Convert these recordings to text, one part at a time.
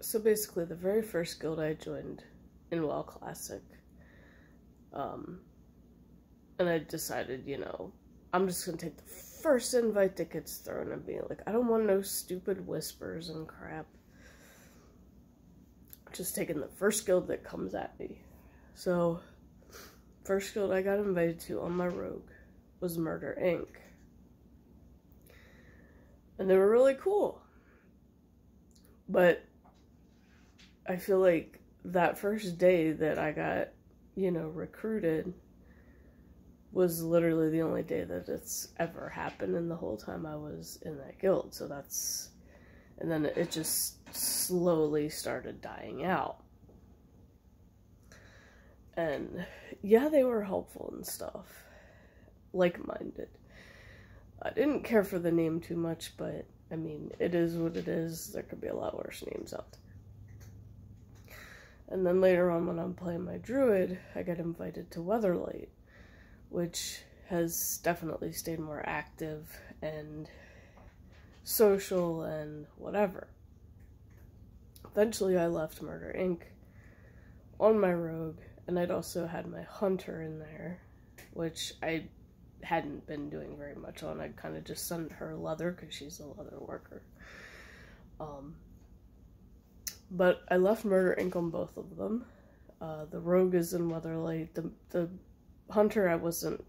So basically, the very first guild I joined in WoW Classic, and I decided, you know, I'm just gonna take the first invite that gets thrown and be like, I don't want no stupid whispers and crap. Just taking the first guild that comes at me. So, first guild I got invited to on my rogue was Murder Inc. And they were really cool. But I feel like that first day that I got, you know, recruited was literally the only day that it's ever happened in the whole time I was in that guild. So that's, and then it just slowly started dying out. And yeah, they were helpful and stuff, like-minded. I didn't care for the name too much, but I mean, it is what it is. There could be a lot worse names out there. And then later on when I'm playing my druid, I got invited to Weatherlight, which has definitely stayed more active and social and whatever. Eventually I left Murder Inc. on my rogue, and I'd also had my hunter in there, which I hadn't been doing very much on. I'd kind of just sent her leather because she's a leather worker. But I left Murder Inc. on both of them. The rogue is in Weatherlight. The hunter I wasn't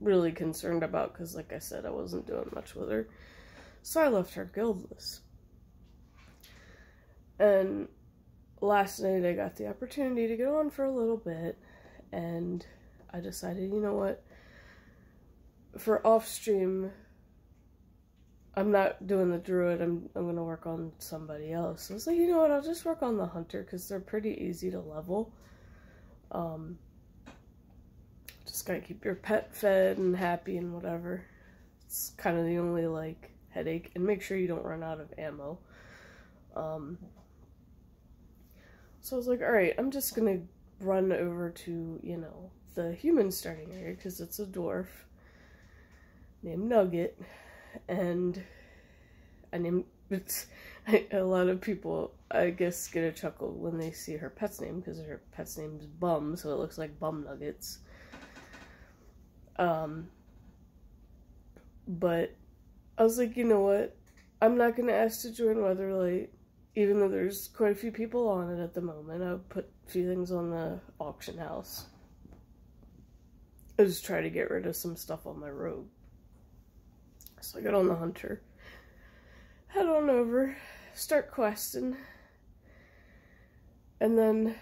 really concerned about because, like I said, I wasn't doing much with her. So I left her guildless. And last night I got the opportunity to go on for a little bit, and I decided, you know what, for off-stream, I'm not doing the druid, I'm going to work on somebody else. So I was like, you know what, I'll just work on the hunter, because they're pretty easy to level. Just gotta keep your pet fed and happy and whatever. It's kind of the only, like, headache. And make sure you don't run out of ammo. So I was like, alright, I'm just gonna run over to, you know, the human starting area, because it's a dwarf named Nugget. And I named it, a lot of people, I guess, get a chuckle when they see her pet's name, because her pet's name is Bum, so it looks like Bum Nuggets. But I was like, you know what, I'm not going to ask to join Weatherlight, even though there's quite a few people on it at the moment. I put a few things on the auction house. I just try to get rid of some stuff on my rogue. So I got on the hunter, head on over, start questing, and then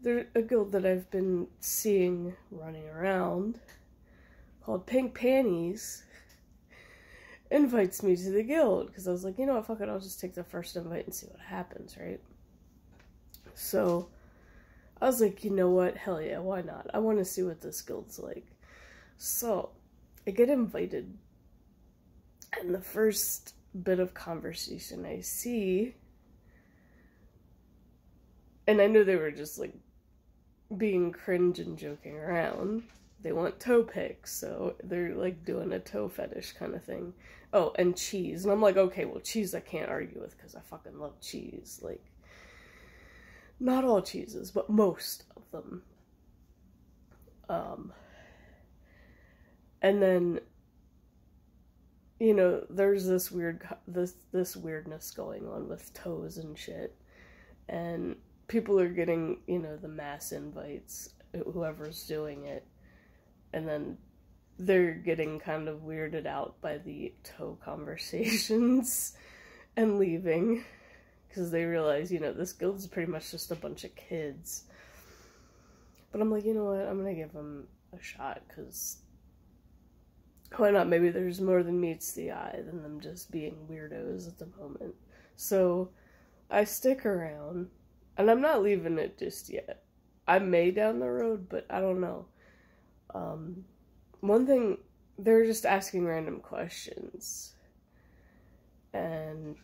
there's a guild that I've been seeing running around called PinkPanties invites me to the guild, because I was like, you know what, fuck it, I'll just take the first invite and see what happens, right? So I was like, you know what, hell yeah, why not? I want to see what this guild's like. So I get invited, and the first bit of conversation I see, and I knew they were just like being cringe and joking around. They want toe pics, so they're like doing a toe fetish kind of thing. Oh, and cheese. And I'm like, okay, well, cheese I can't argue with because I fucking love cheese. Like, not all cheeses, but most of them. And then, you know, there's this this weirdness going on with toes and shit. And people are getting, you know, the mass invites, whoever's doing it. And then they're getting kind of weirded out by the toe conversations and leaving. Because they realize, you know, this guild's pretty much just a bunch of kids. But I'm like, you know what, I'm gonna give them a shot, because why not? Maybe there's more than meets the eye than them just being weirdos at the moment. So I stick around, and I'm not leaving it just yet. I may down the road, but I don't know. One thing, they're just asking random questions, and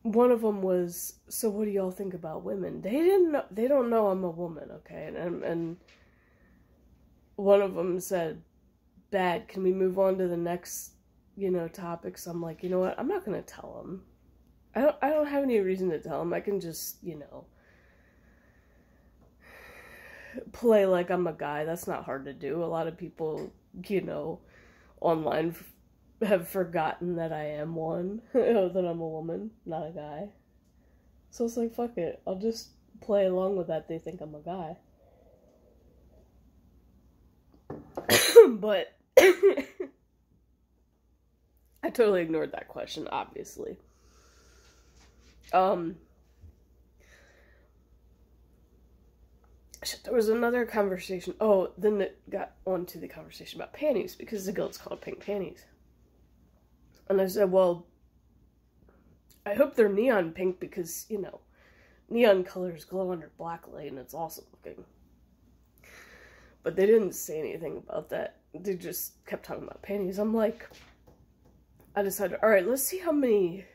one of them was, so what do y'all think about women? They don't know I'm a woman, okay? And one of them said, bad, can we move on to the next, you know, topics? I'm like, you know what, I'm not gonna tell them. I don't have any reason to tell them. I can just, you know, play like I'm a guy. That's not hard to do. A lot of people, you know, online have forgotten that I am one, that I'm a woman, not a guy. So it's like, fuck it. I'll just play along with that. They think I'm a guy. But I totally ignored that question, obviously. There was another conversation. Oh, then it got onto the conversation about panties, because the guild's called Pink Panties. And I said, well, I hope they're neon pink because, you know, neon colors glow under black light and it's awesome looking. But they didn't say anything about that. They just kept talking about panties. I'm like, I decided, alright, let's see how many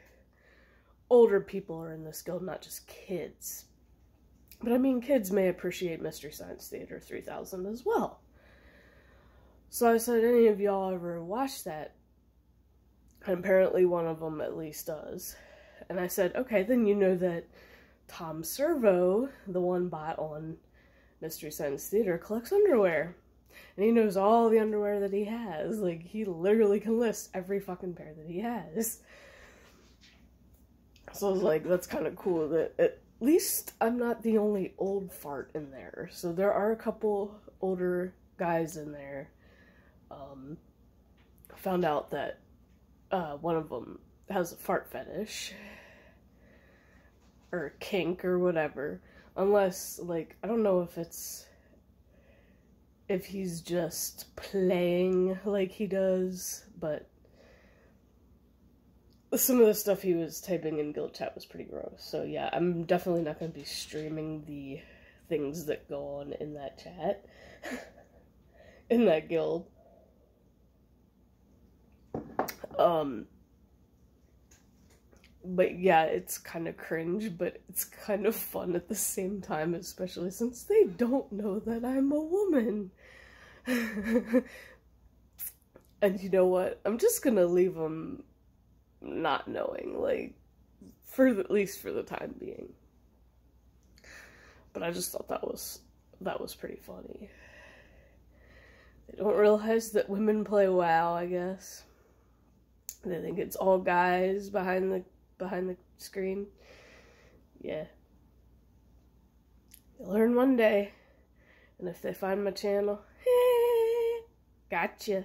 older people are in this guild, not just kids. But I mean, kids may appreciate Mystery Science Theater 3000 as well. So I said, any of y'all ever watched that? And apparently one of them at least does. And I said, okay, then you know that Tom Servo, the one bot on Mystery Science Theater, collects underwear. And he knows all the underwear that he has. Like, he literally can list every fucking pair that he has. So I was like, that's kind of cool that at least I'm not the only old fart in there. So there are a couple older guys in there. Found out that one of them has a fart fetish. Or kink or whatever. Unless, like, I don't know if he's just playing like he does, but some of the stuff he was typing in guild chat was pretty gross. So yeah, I'm definitely not going to be streaming the things that go on in that chat. In that guild. But yeah, it's kind of cringe, but it's kind of fun at the same time, especially since they don't know that I'm a woman. And you know what? I'm just gonna leave them not knowing, like, at least for the time being. But I just thought that was pretty funny. They don't realize that women play WoW, I guess. They think it's all guys behind the screen. Yeah. You'll learn one day. And if they find my channel, gotcha.